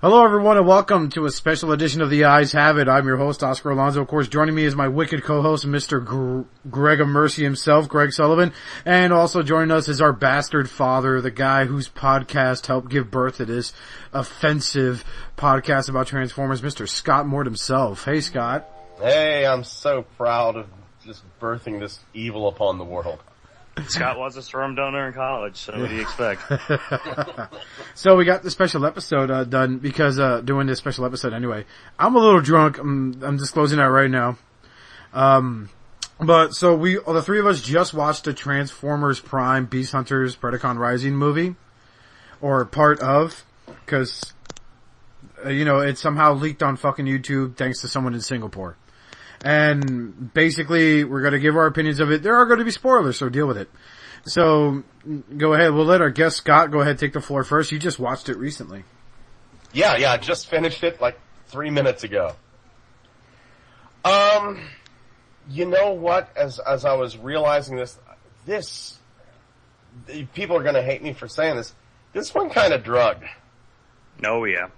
Hello, everyone, and welcome to a special edition of The Eyes Have It. I'm your host, Oscar Alonso. Of course, joining me is my wicked co-host, Mr. Greg of Mercy himself, Greg Sullivan. And also joining us is our bastard father, the guy whose podcast helped give birth to this offensive podcast about Transformers, Mr. Scott Mort himself. Hey, Scott. Hey, I'm so proud of just birthing this evil upon the world. Scott was a sperm donor in college, so what do you expect? So we got the special episode done because doing this special episode anyway. I'm a little drunk. I'm disclosing that right now. But so the three of us just watched the Transformers Prime Beast Hunters Predacons Rising movie, or part of, because it somehow leaked on fucking YouTube thanks to someone in Singapore. And basically, we're going to give our opinions of it. There are going to be spoilers, so deal with it. So, go ahead. We'll let our guest Scott go ahead and take the floor first. You just watched it recently. Yeah, I just finished it like 3 minutes ago. You know what? As I was realizing this people are going to hate me for saying this. This one kind of drugged. Oh, yeah.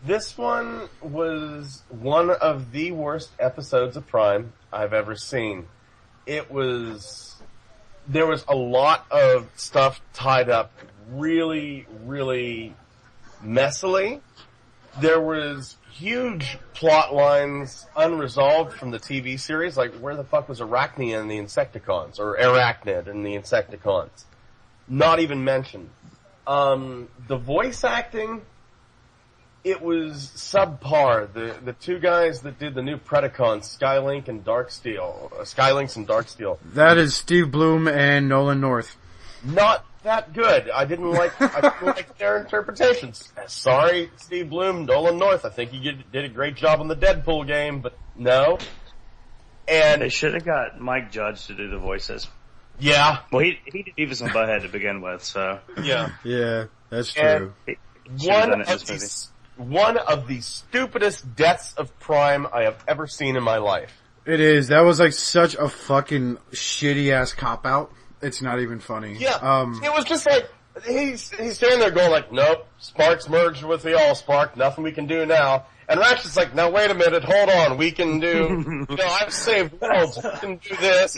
This one was one of the worst episodes of Prime I've ever seen. There was a lot of stuff tied up really, really messily. There was huge plot lines unresolved from the TV series, like where the fuck was Arachne and the Insecticons, or Arachnid and the Insecticons? Not even mentioned. The voice acting, it was subpar. The two guys that did the new Predacons, Skylynx and Darksteel. That is Steve Bloom and Nolan North. Not that good. I didn't like their interpretations. Sorry, Steve Bloom, Nolan North. I think he did a great job on the Deadpool game, but no. And they should have got Mike Judge to do the voices. Yeah. Well, he did Beavis and Butthead to begin with, so. Yeah. Yeah, that's true. One of the stupidest deaths of Prime I have ever seen in my life. It is. That was like such a fucking shitty ass cop out. It's not even funny. Yeah. It was just like he's standing there going like, "Nope, Spark's merged with the Allspark. Nothing we can do now." And Ratchet's like, "Now wait a minute, hold on. We can do. I've saved worlds. We can do this.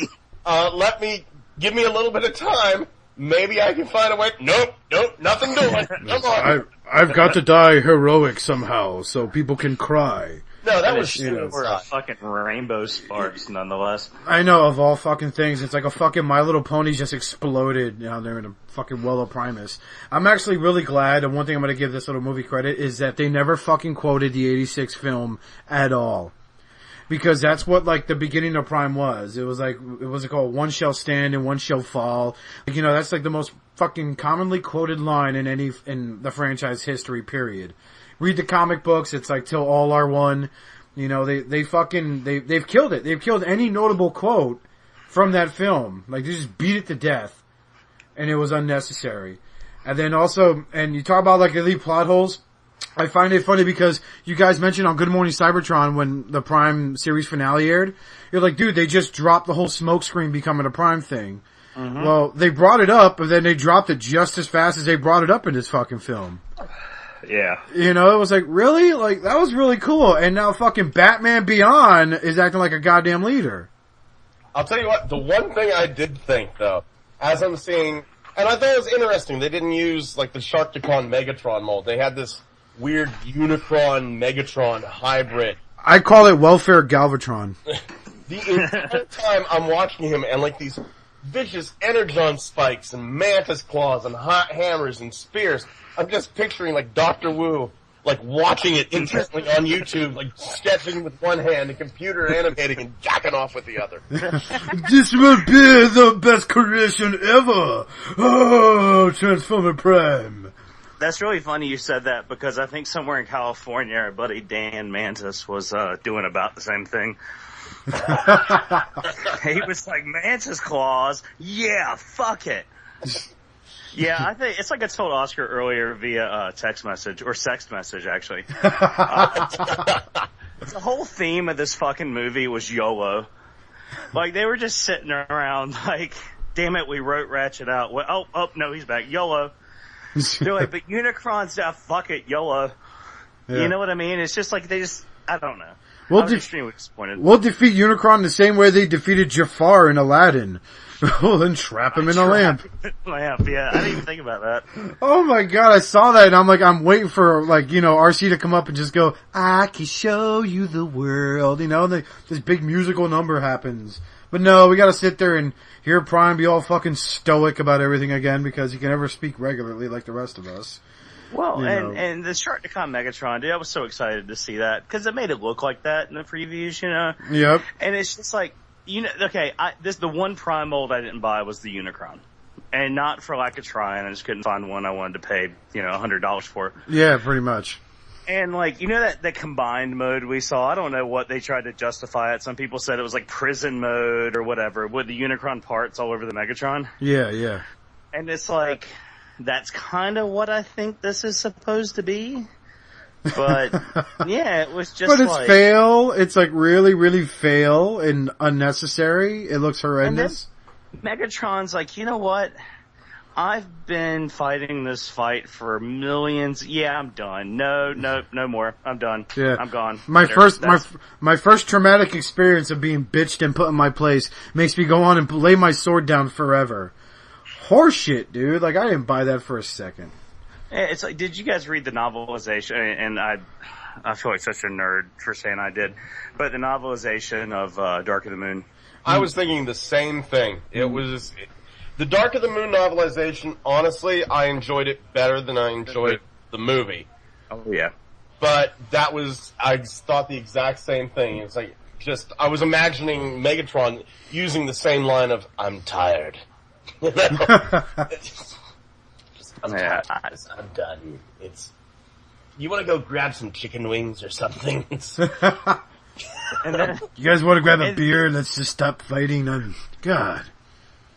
Give me a little bit of time. Maybe I can find a way." Nope, nothing doing. Come on. I've got to die heroic somehow so people can cry. No, that was fucking rainbow sparks, nonetheless. I know, of all fucking things. It's like a fucking My Little Pony just exploded down there in a fucking well of Primus. I'm actually really glad, and one thing I'm going to give this little movie credit is that they never fucking quoted the 86 film at all. Because that's what, like, the beginning of Prime was. It was called One Shall Stand and One Shall Fall. That's like the most fucking commonly quoted line in the franchise history, period. Read the comic books, it's like, till all are one. They've killed it. They've killed any notable quote from that film. Like, they just beat it to death. And it was unnecessary. And then also, and you talk about, like, elite plot holes. I find it funny because you guys mentioned on Good Morning Cybertron when the Prime series finale aired, you're like, dude, they just dropped the whole smokescreen becoming a Prime thing. Mm-hmm. Well, they brought it up, but then they dropped it just as fast as they brought it up in this fucking film. Yeah. It was like, really? Like, that was really cool. And now fucking Batman Beyond is acting like a goddamn leader. I'll tell you what, the one thing I did think, though, as I'm seeing, and I thought it was interesting, they didn't use, like, the Sharkticon Megatron mold. They had this weird Unicron Megatron hybrid. I call it Welfare Galvatron. The entire time I'm watching him and like these vicious energon spikes and mantis claws and hot hammers and spears, I'm just picturing like Dr. Wu, like watching it intently on YouTube, like sketching with one hand and computer animating and jacking off with the other. This will be the best creation ever! Oh, Transformer Prime! That's really funny you said that because I think somewhere in California our buddy Dan Mantis was doing about the same thing. He was like, Mantis claws? Yeah, fuck it. Yeah, I think it's like I told Oscar earlier via text message, or sext message actually. The whole theme of this fucking movie was YOLO. Like, they were just sitting around like, damn it, we wrote Ratchet out. Well, oh, no, he's back. YOLO. They're like, but Unicron's fuck it, YOLO. Yeah. You know what I mean? It's just like I don't know. We'll I was extremely disappointed. We'll defeat Unicron the same way they defeated Jafar in Aladdin. We'll then trap him in a lamp. Lamp, yeah. I didn't even think about that. Oh my god, I saw that and I'm waiting for, RC to come up and just go, I can show you the world, this big musical number happens. But no, we gotta sit there and hear Prime be all fucking stoic about everything again because he can never speak regularly like the rest of us. Well, and the Shark to Come Megatron, dude, I was so excited to see that because it made it look like that in the previews, Yep. And it's just like, the one Prime mold I didn't buy was the Unicron. And not for lack of trying, I just couldn't find one I wanted to pay, $100 for. Yeah, pretty much. And that combined mode we saw, I don't know what they tried to justify it. Some people said it was like prison mode or whatever, with the Unicron parts all over the Megatron. Yeah, yeah. And it's like, that's kind of what I think this is supposed to be. But, yeah, it was just But it's fail. It's really, really fail and unnecessary. It looks horrendous. And then Megatron's like, you know what? I've been fighting this fight for millions. Yeah, I'm done. No more. I'm done. Yeah. I'm gone. My first traumatic experience of being bitched and put in my place makes me go on and lay my sword down forever. Horseshit, dude. I didn't buy that for a second. It's like, did you guys read the novelization? And I feel like such a nerd for saying I did, but the novelization of Dark of the Moon. I was thinking the same thing. It was the Dark of the Moon novelization. Honestly, I enjoyed it better than I enjoyed the movie. Oh yeah, but I thought the exact same thing. It's like I was imagining Megatron using the same line of "I'm tired." I'm done. You want to go grab some chicken wings or something? And then, you guys want to grab a beer? Let's just stop fighting. God.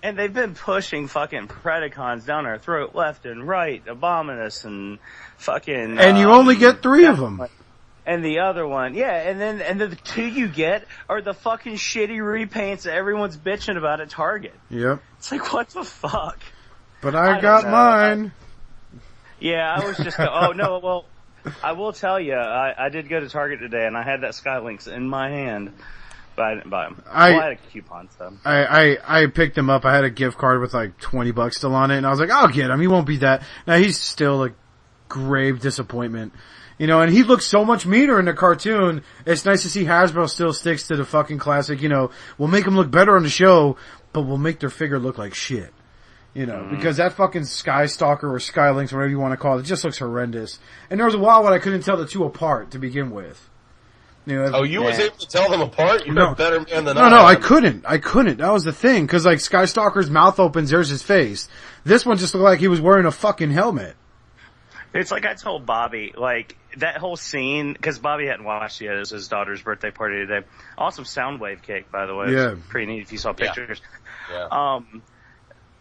And they've been pushing fucking Predacons down our throat left and right, Abominus and fucking. And you only get 3 of them. And the other one, yeah, and then the 2 you get are the fucking shitty repaints that everyone's bitching about at Target. Yep. It's like, what the fuck? But I got mine. I was just, oh no, well, I will tell you, I did go to Target today and I had that Skylinks in my hand, but I didn't buy them. I had a coupon, so. I picked him up. I had a gift card with $20 still on it, and I was like, I'll get him. He won't be that. Now he's still a grave disappointment. And he looks so much meaner in the cartoon. It's nice to see Hasbro still sticks to the fucking classic, we'll make him look better on the show, but we'll make their figure look like shit. Because that fucking Sky Stalker or Skylinks, whatever you want to call it, just looks horrendous. And there was a while when I couldn't tell the 2 apart to begin with. You was able to tell them apart? You're a better man than No, I couldn't. That was the thing. Cause Sky Stalker's mouth opens, there's his face. This one just looked like he was wearing a fucking helmet. It's like I told Bobby, that whole scene, because Bobby hadn't watched it yet. It was his daughter's birthday party today. Awesome Soundwave cake, by the way. Yeah. It was pretty neat if you saw pictures. Yeah.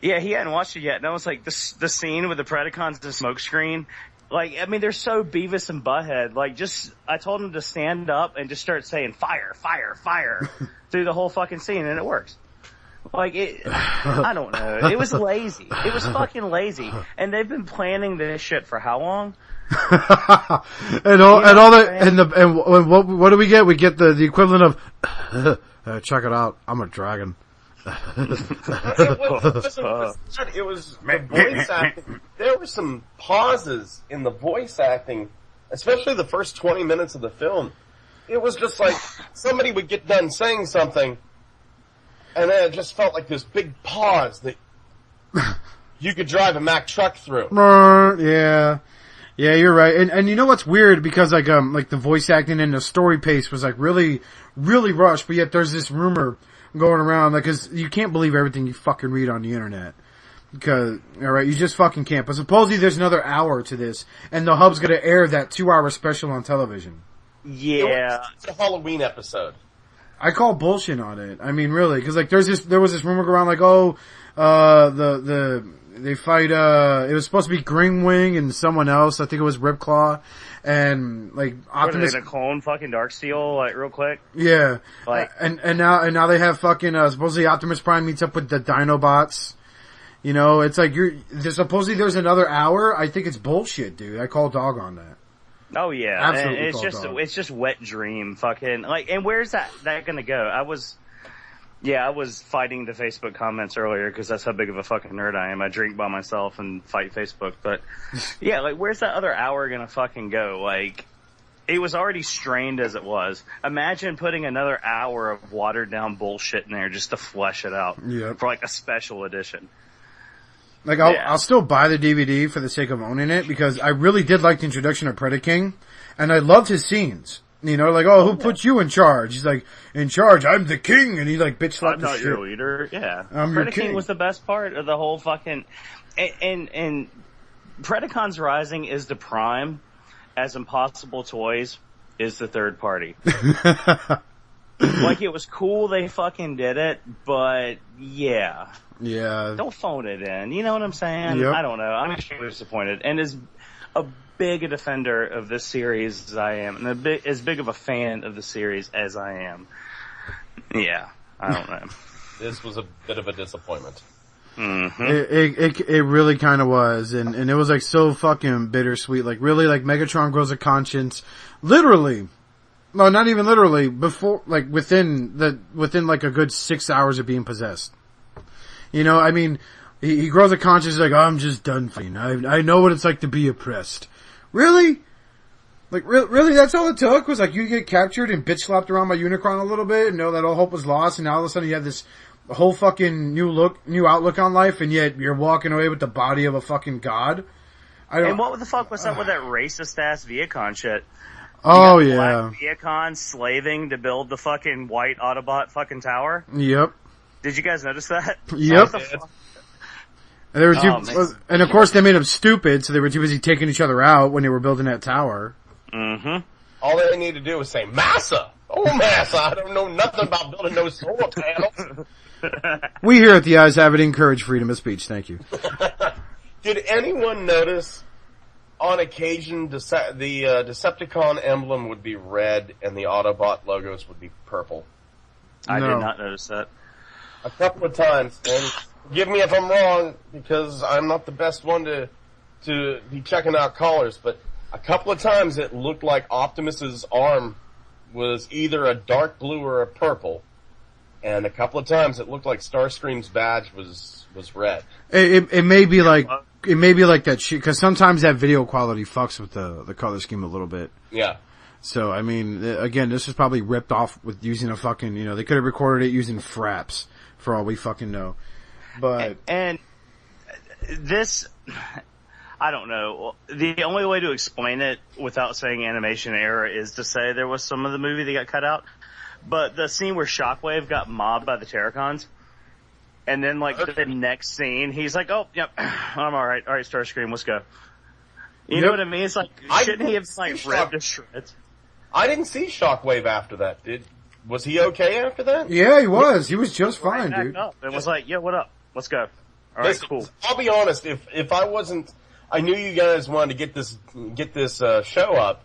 He hadn't watched it yet. And I was like, the scene with the Predacons, the smoke screen. They're so Beavis and Butthead. I told him to stand up and just start saying fire, fire, fire through the whole fucking scene, and it works. I don't know. It was lazy. It was fucking lazy. And they've been planning this shit for how long? What do we get? We get the equivalent of, check it out, I'm a dragon. It was the voice acting. There were some pauses in the voice acting, especially the first 20 minutes of the film. It was just like somebody would get done saying something, and then it just felt like this big pause that you could drive a Mack truck through. Yeah, you're right. And you know what's weird? Because the voice acting and the story pace was really, really rushed. But yet there's this rumor going around, because you can't believe everything you fucking read on the internet. Because, alright, you just fucking can't. But supposedly there's another hour to this, and the Hub's gonna air that 2-hour special on television. Yeah. It's a Halloween episode. I call bullshit on it. I mean, really, because there was this rumor around they fight it was supposed to be Gringwing and someone else. I think it was Ripclaw, and Optimus. What are they, clone fucking Darksteel, real quick? Yeah. And now they have fucking supposedly Optimus Prime meets up with the Dinobots. It's supposedly there's another hour. I think it's bullshit, dude. I call dog on that. Oh yeah, Absolutely and called dog. it's just wet dream, fucking like. And where's that gonna go? I was fighting the Facebook comments earlier because that's how big of a fucking nerd I am. I drink by myself and fight Facebook, but yeah, like where's that other hour gonna fucking go? Like, it was already strained as it was. Imagine putting another hour of watered down bullshit in there just to flesh it out for like a special edition. Like, I'll still buy the DVD for the sake of owning it, because I really did like the introduction of Predaking, and I loved his scenes. You know, like, who put you in charge? He's like, in charge, I'm the king, and he like bitch slapped the shit. I'm not your leader, yeah. I'm your Predaking king. was the best part of the whole fucking, and Predacons Rising is the prime, as Impossible Toys is the third party. Like, it was cool they fucking did it, but yeah. Yeah. Don't phone it in. You know what I'm saying? Yep. I don't know. I'm extremely disappointed. And as a big a defender of this series as I am, and as big of a fan of the series as I am, yeah, I don't know. This was a bit of a disappointment. Mm-hmm. It really kind of was, and it was like so fucking bittersweet. Like, really, like Megatron grows a conscience, literally. No, not even literally. Before, like within like a good 6 hours of being possessed. You know, I mean, he grows a conscience like, I'm just done fighting. I know what it's like to be oppressed. Really? Like, really? That's all it took? Was like you get captured and bitch slapped around by Unicron a little bit and know that all hope was lost, and now all of a sudden you have this whole fucking new outlook on life, and yet you're walking away with the body of a fucking god? And what the fuck was up with that racist ass Viacon shit? Oh, yeah. Black Viacon slaving to build the fucking white Autobot fucking tower? Yep. Did you guys notice that? Yep. And they were and of course they made them stupid, so they were too busy taking each other out when they were building that tower. Mm-hmm. All they need to do is say, Massa! Oh, Massa, I don't know nothing about building no solar panels. We here at the Eyes have it encourage freedom of speech, thank you. Did anyone notice, on occasion, the Decepticon emblem would be red and the Autobot logos would be purple? I did not notice that. A couple of times, and forgive me if I'm wrong, because I'm not the best one to be checking out colors, but a couple of times it looked like Optimus's arm was either a dark blue or a purple, and a couple of times it looked like Starscream's badge was red. It may be like that shit, because sometimes that video quality fucks with the color scheme a little bit. Yeah. So, I mean, again, this was probably ripped off with using a fucking, you know, they could have recorded it using fraps, for all we fucking know. But... And this, I don't know. The only way to explain it without saying animation error is to say there was some of the movie that got cut out. But the scene where Shockwave got mobbed by the Terracons, and then, like, the next scene, he's like, oh, yep, I'm alright, Starscream, let's go. You know what I mean? It's like, shouldn't he have, like, ripped to shreds? I didn't see Shockwave after that. Was he okay after that? Yeah, he was. He was just fine, dude. It was like, yeah, what up? Let's go. All right, cool. I'll be honest. If I wasn't, I knew you guys wanted to get this show up.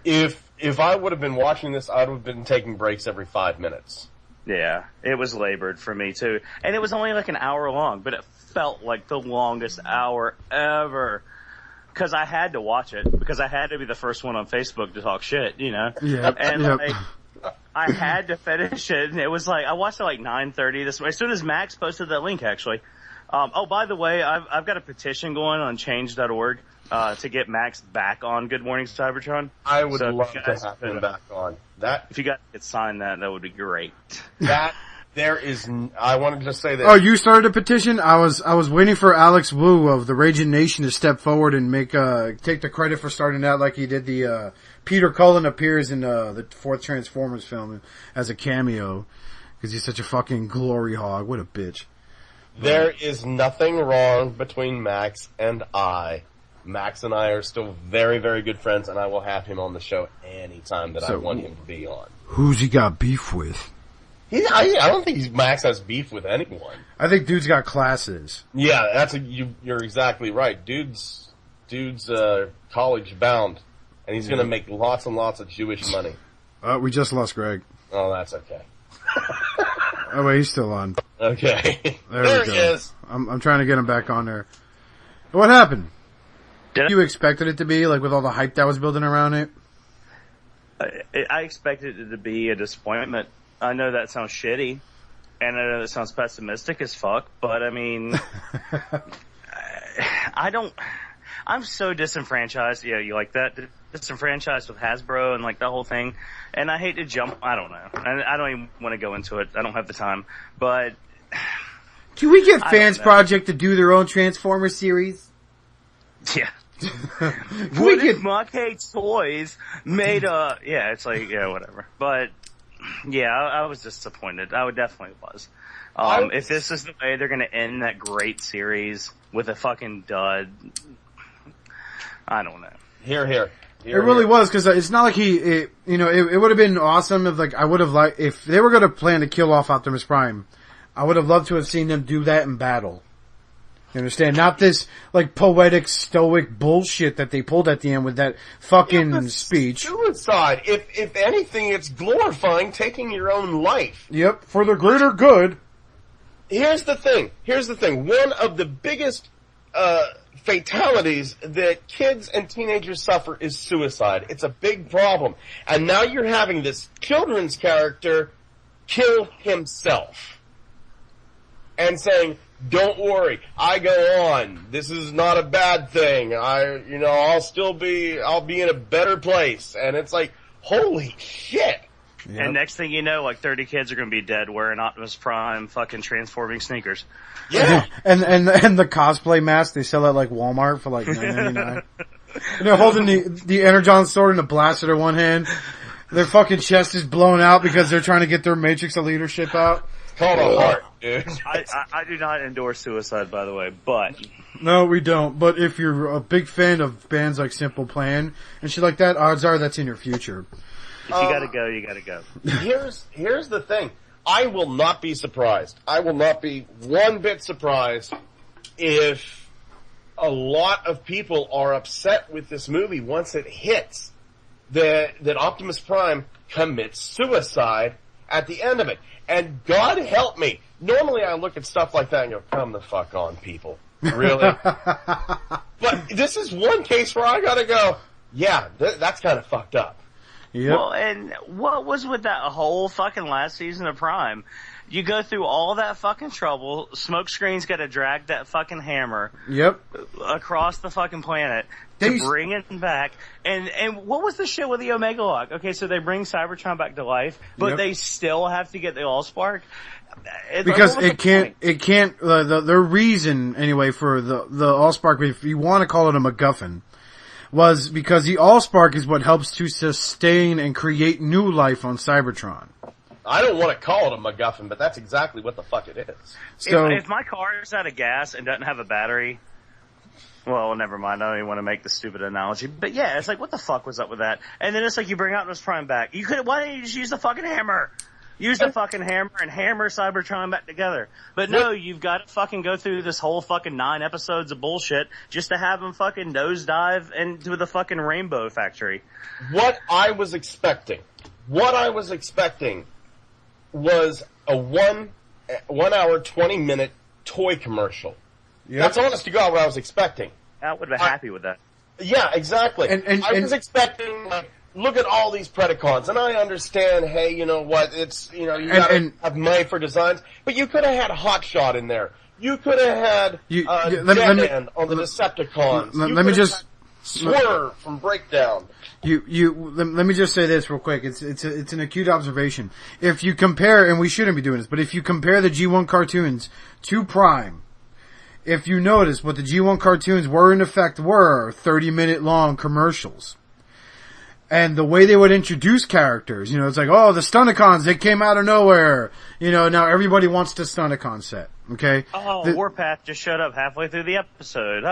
If I would have been watching this, I would have been taking breaks every 5 minutes. Yeah, it was labored for me too, and it was only like an hour long, but it felt like the longest hour ever. Because I had to watch it, because I had to be the first one on Facebook to talk shit, you know? Yep. And like, I had to finish it, and it was like, I watched it like 9:30 this morning, as soon as Max posted that link, actually. Oh, by the way, I've got a petition going on change.org, to get Max back on Good Morning Cybertron. I would love to have him back on. If you guys could sign that would be great. I wanted to say that. Oh, you started a petition? I was waiting for Alex Wu of the Raging Nation to step forward and take the credit for starting that, like he did the, Peter Cullen appears in, the fourth Transformers film as a cameo. Cause he's such a fucking glory hog. What a bitch. There is nothing wrong between Max and I. Max and I are still very, very good friends, and I will have him on the show anytime that I want him to be on. Who's he got beef with? I don't think Max has beef with anyone. I think dude's got classes. Yeah, you're exactly right. Dude's college bound, and he's gonna make lots and lots of Jewish money. We just lost Greg. Oh, that's okay. Oh wait, he's still on. Okay. There he is. I'm trying to get him back on there. What happened? You expected it to be, like, with all the hype that was building around it? I expected it to be a disappointment. I know that sounds shitty, and I know that sounds pessimistic as fuck, but I mean, I'm so disenfranchised. Yeah, you like that? Disenfranchised with Hasbro and like the whole thing. And I hate to jump, I don't know. I don't even want to go into it. I don't have the time. But can we get Fans Project to do their own Transformers series? Yeah. What if Mock-Hey Toys made it's like, yeah, whatever. But, yeah, I was disappointed. I definitely was. If this is the way they're gonna end that great series with a fucking dud, I don't know. Here. It really was, because it's not like it would have been awesome if, like, I would have liked, if they were gonna plan to kill off Optimus Prime, I would have loved to have seen them do that in battle. You understand? Not this, like, poetic, stoic bullshit that they pulled at the end with that fucking speech. Suicide. If anything, it's glorifying taking your own life. Yep, for the greater good. Here's the thing. One of the biggest, fatalities that kids and teenagers suffer is suicide. It's a big problem. And now you're having this children's character kill himself. And saying, don't worry, I go on. This is not a bad thing. I'll be in a better place. And it's like, holy shit. Yep. And next thing you know, like 30 kids are going to be dead wearing Optimus Prime fucking transforming sneakers. Yeah. and the cosplay mask they sell at like Walmart for like $9.99. And they're holding the Energon sword and a blaster in one hand. Their fucking chest is blown out because they're trying to get their Matrix of leadership out. It's called a heart, dude. I do not endorse suicide, by the way, but... No, we don't. But if you're a big fan of bands like Simple Plan and shit like that, odds are that's in your future. If you gotta go, you gotta go. Here's the thing. I will not be surprised. I will not be one bit surprised if a lot of people are upset with this movie once it hits that Optimus Prime commits suicide at the end of it. And God help me. Normally I look at stuff like that and go, come the fuck on, people. Really? But this is one case where I gotta go, yeah, that's kind of fucked up. Yep. Well, and what was with that whole fucking last season of Prime? You go through all that fucking trouble, Smokescreen's gotta drag that fucking hammer across the fucking planet to bring it back. And what was the shit with the Omega Lock? Okay, so they bring Cybertron back to life, but they still have to get the Allspark? Because it can't, the reason, anyway, for the Allspark, if you want to call it a MacGuffin, was because the Allspark is what helps to sustain and create new life on Cybertron. I don't want to call it a MacGuffin, but that's exactly what the fuck it is. So, if my car is out of gas and doesn't have a battery, well, never mind. I don't even want to make the stupid analogy. But yeah, it's like, what the fuck was up with that? And then it's like, you bring Optimus Prime back. Why didn't you just use the fucking hammer? Use the fucking hammer and hammer Cybertron back together. But no, you've got to fucking go through this whole fucking 9 episodes of bullshit just to have him fucking nosedive into the fucking Rainbow Factory. What I was expecting was a 1 hour, 20-minute toy commercial. Yep. That's honest to God what I was expecting. I would have been happy with that. Yeah, exactly. I was expecting, like, look at all these Predacons, and I understand, hey, you know what, it's, you gotta have money for designs, but you could have had Hotshot in there. You could have had, Dead on the Decepticons. Let me just... Swerve from Breakdown. Let me just say this real quick. It's an acute observation. If you compare, and we shouldn't be doing this, but if you compare the G1 cartoons to Prime, if you notice what the G1 cartoons were in effect were 30-minute long commercials. And the way they would introduce characters, it's like, oh, the Stunticons, they came out of nowhere. Now everybody wants the Stunticon set, okay? Oh, Warpath just showed up halfway through the episode,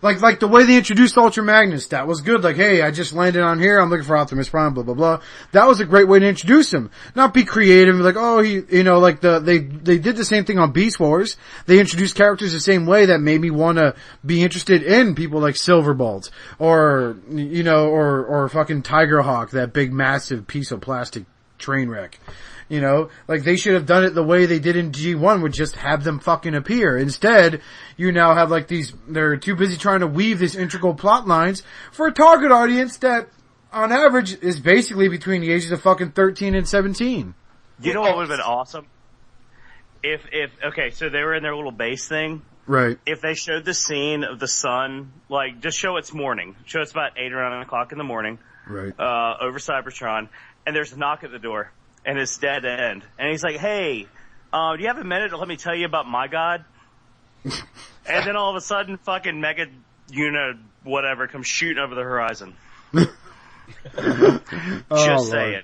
like the way they introduced Ultra Magnus, that was good. Like, hey, I just landed on here, I'm looking for Optimus Prime, blah, blah, blah. That was a great way to introduce him. Not be creative, like, oh, they did the same thing on Beast Wars. They introduced characters the same way that made me want to be interested in people like Silverbolt, or fucking Tigerhawk, that big massive piece of plastic train wreck. You know, like they should have done it the way they did in G1, would just have them fucking appear. Instead, you now have like they're too busy trying to weave these integral plot lines for a target audience that, on average, is basically between the ages of fucking 13 and 17. You know what would have been awesome? Okay, so they were in their little base thing. Right. If they showed the scene of the sun, like, just show it's morning. Show it's about 8 or 9 o'clock in the morning. Right. Over Cybertron. And there's a knock at the door. And it's dead end. And he's like, hey, do you have a minute to let me tell you about my god? And then all of a sudden, fucking Mega whatever comes shooting over the horizon. Just saying.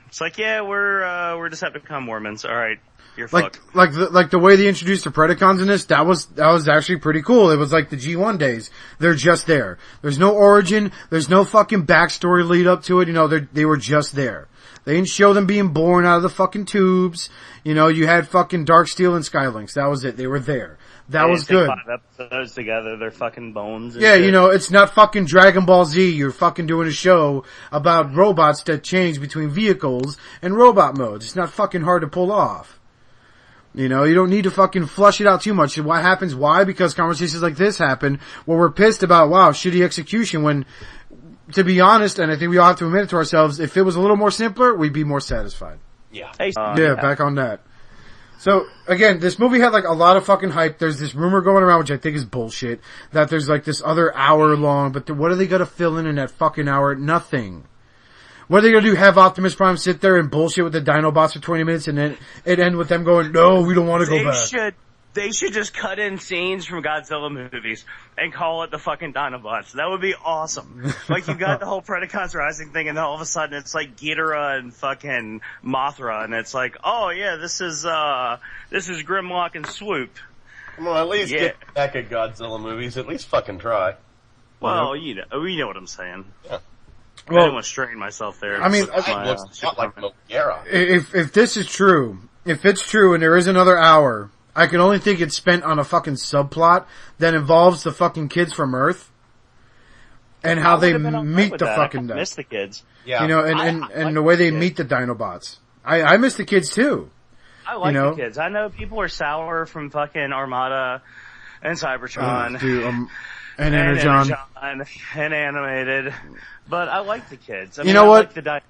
It's like, yeah, we're Decepticon Mormons. All right, you're fucked. Like the way they introduced the Predacons in this, that was actually pretty cool. It was like the G1 days. They're just there. There's no origin. There's no fucking backstory lead up to it. You know, they were just there. They didn't show them being born out of the fucking tubes. You know, you had fucking Darksteel and Skylynx. That was it. They were there. That was good. 5 episodes together, their fucking bones. Yeah, shit. You know, it's not fucking Dragon Ball Z. You're fucking doing a show about robots that change between vehicles and robot modes. It's not fucking hard to pull off. You know, you don't need to fucking flush it out too much. What happens? Why? Because conversations like this happen where we're pissed about, wow, shitty execution when, to be honest, and I think we all have to admit it to ourselves, if it was a little more simpler, we'd be more satisfied. Yeah. Back on that. So, again, this movie had like a lot of fucking hype. There's this rumor going around, which I think is bullshit, that there's like this other hour long, but what are they gonna fill in that fucking hour? Nothing. What are they gonna do? Have Optimus Prime sit there and bullshit with the Dinobots for 20 minutes and then it end with them going, no, we don't want to go back. They should just cut in scenes from Godzilla movies and call it the fucking Dinobots. That would be awesome. Like, you got the whole Predacons Rising thing, and then all of a sudden it's like Ghidorah and fucking Mothra, and it's like, oh yeah, this is Grimlock and Swoop. Well, at least get back at Godzilla movies. At least fucking try. Well, you know what I'm saying. Yeah. Well, I didn't want to strain myself there. I mean, it looks not like Mogera. If this is true, if it's true and there is another hour, I can only think it's spent on a fucking subplot that involves the fucking kids from Earth and how they meet the fucking. I miss the kids. Yeah, you know, and the way they meet the Dinobots. I miss the kids too. I like the kids. I know people are sour from fucking Armada and Cybertron, and Energon and Animated, but I like the kids. I mean, you know what? Like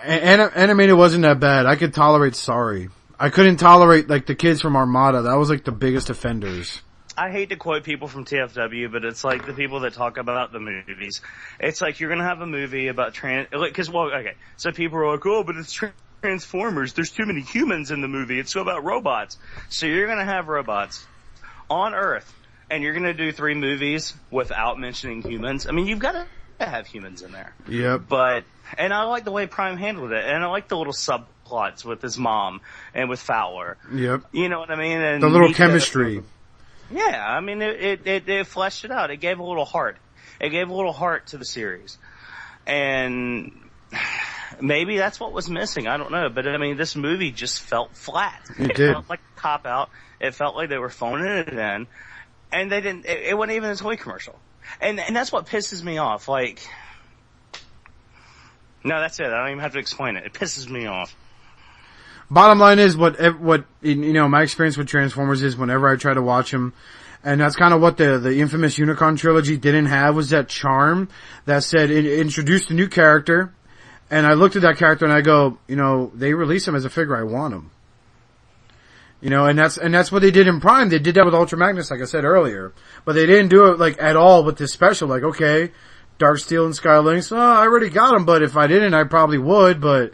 Animated wasn't that bad. I could tolerate Sorry. I couldn't tolerate, like, the kids from Armada. That was, like, the biggest offenders. I hate to quote people from TFW, but it's like the people that talk about the movies. It's like you're gonna have a movie about so people are like, oh, but it's Transformers. There's too many humans in the movie. It's about robots. So you're gonna have robots on Earth, and you're gonna do 3 movies without mentioning humans. I mean, you've gotta have humans in there. Yep. And I like the way Prime handled it, and I like the little subplots with his mom and with Fowler. Yep. You know what I mean? And the little chemistry. Yeah, I mean, it fleshed it out. It gave a little heart. It gave a little heart to the series. And maybe that's what was missing. I don't know. But, I mean, this movie just felt flat. It did. Felt like a cop-out. It felt like they were phoning it in. And they didn't, it wasn't even a toy commercial. And that's what pisses me off. Like, no, that's it. I don't even have to explain it. It pisses me off. Bottom line is what you know, my experience with Transformers is whenever I try to watch them, and that's kind of what the infamous Unicron trilogy didn't have, was that charm that said it introduced a new character, and I looked at that character and I go, you know, they release him as a figure, I want him. You know, and that's what they did in Prime. They did that with Ultra Magnus, like I said earlier, but they didn't do it like at all with this special. Like, okay, Darksteel and Skylynx, I already got them, but if I didn't, I probably would, but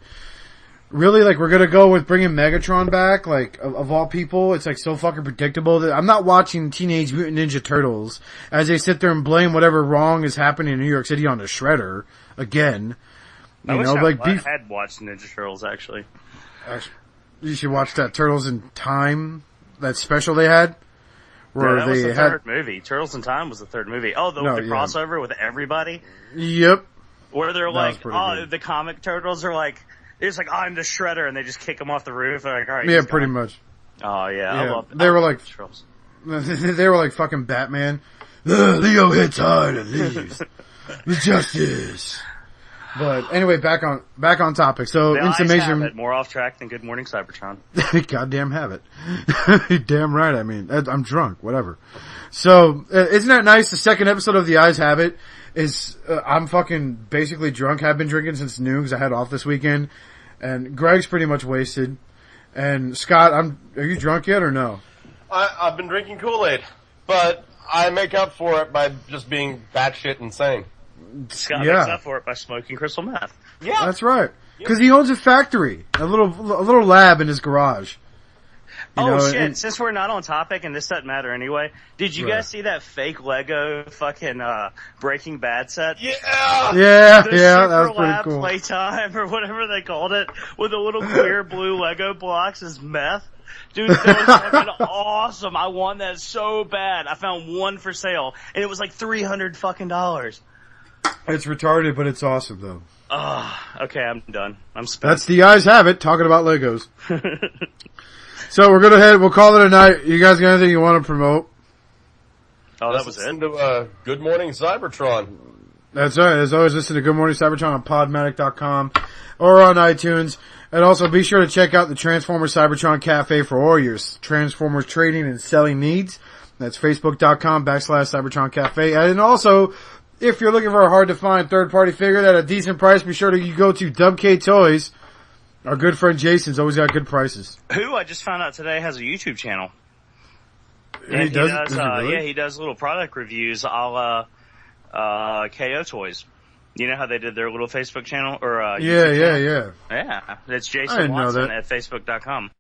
really, like, we're gonna go with bringing Megatron back, like, of all people. It's, like, so fucking predictable that I'm not watching Teenage Mutant Ninja Turtles as they sit there and blame whatever wrong is happening in New York City on the Shredder again. I had watched Ninja Turtles, actually. You should watch that Turtles in Time, that special they had. Where that was the third movie. Turtles in Time was the third movie. Oh, the crossover with everybody? Yep. Where they're like, the comic Turtles are like, it's like, I'm the Shredder, and they just kick him off the roof. They're like, all right. Yeah, pretty much. Oh, yeah. I love they were like, they were like fucking Batman. Leo hits hard and leaves. With justice. But anyway, back on topic. So The in eyes summation, have it. More off track than Good Morning Cybertron. goddamn have it. Damn right. I mean, I'm drunk. Whatever. So isn't that nice? The second episode of The Eyes Have It is I'm fucking basically drunk. Have been drinking since noon because I had off this weekend, and Greg's pretty much wasted. And Scott, are you drunk yet or no? I've been drinking Kool-Aid, but I make up for it by just being batshit insane. Scott makes up for it by smoking crystal meth. Yeah, That's right. Because he owns a factory, a little lab in his garage. You know, shit, and- since we're not on topic and this doesn't matter anyway, did you guys see that fake Lego fucking Breaking Bad set? Yeah! Yeah, The that was Super pretty Lab cool. Playtime or whatever they called it with the little clear blue Lego blocks as meth. Dude, that was fucking awesome. I want that so bad. I found one for sale and it was like $300 fucking dollars. It's retarded, but it's awesome though. Okay, I'm done. I'm spent. That's The Eyes Have It, talking about Legos. So we'll go ahead, we'll call it a night. You guys got anything you want to promote? Oh, that was Listen it? to Good Morning Cybertron. That's right. As always, listen to Good Morning Cybertron on Podmatic.com or on iTunes. And also be sure to check out the Transformers Cybertron Cafe for all your Transformers trading and selling needs. That's Facebook.com/Cybertron Cafe. And also, if you're looking for a hard to find third party figure at a decent price, be sure to you go to WK Toys. Our good friend Jason's always got good prices. Who I just found out today has a YouTube channel. He And does he really? yeah, he does little product reviews a la KO Toys. You know how they did their little Facebook channel or YouTube channel? Yeah. Yeah, it's I Jason didn't know Watson that. at Facebook.com.